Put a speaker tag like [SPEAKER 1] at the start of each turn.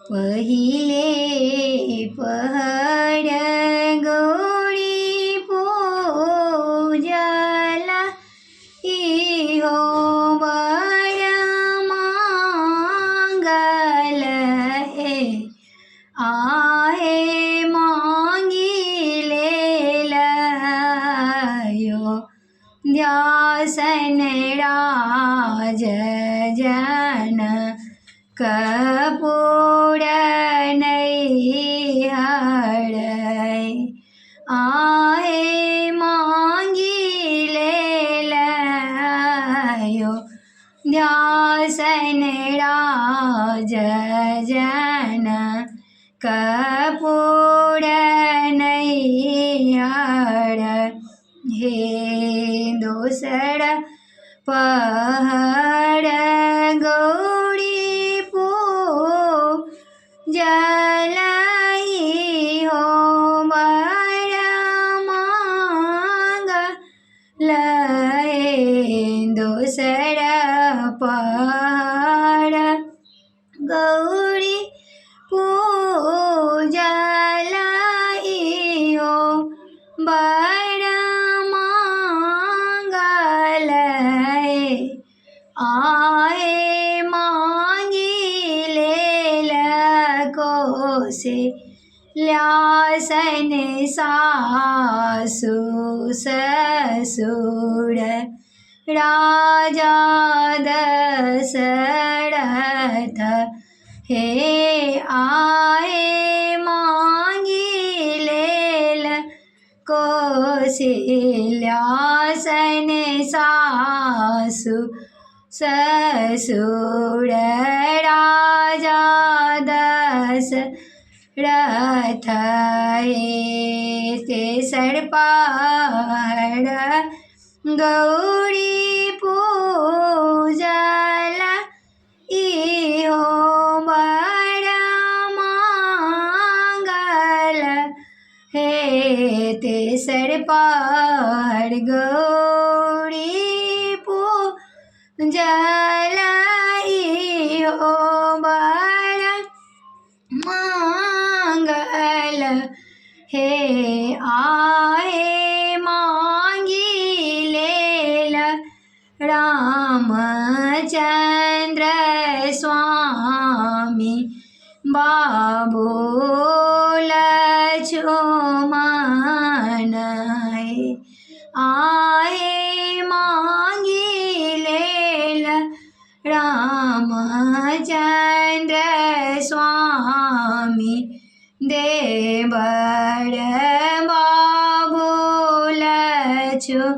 [SPEAKER 1] पहिले पहड गौरी पूजला इहो बड़ मांगल हे आहे मांगी लेलयो ध्यासन राज जन कपूर नैहर आहे मांगी लेलयो ध्यासन राज जन कपूर नैहर हे दोसर पहर गौरी पूजला इहो बड़ मांगल हे दोसर पहर गौरी पूजला इहो बड़ मांगल हे आहे मांगी लेलको से ल्यासन सासु ससुर राजा दशरथ हे आहे मांगी लेलको से ल्यासन सासु ससुर राजा दशरथ हे तेसर पहर गौरी पूजला इहो बड़ मांगल हे तेसर पहर गौरी पूजला इहो बड़ मांगल हे आहे मांगी लेल रामचंद्र स्वामी बाबू लक्ष्मण आहे मांगी लेल रामचंद्र स्वामी देवर बाबू लक्ष्मण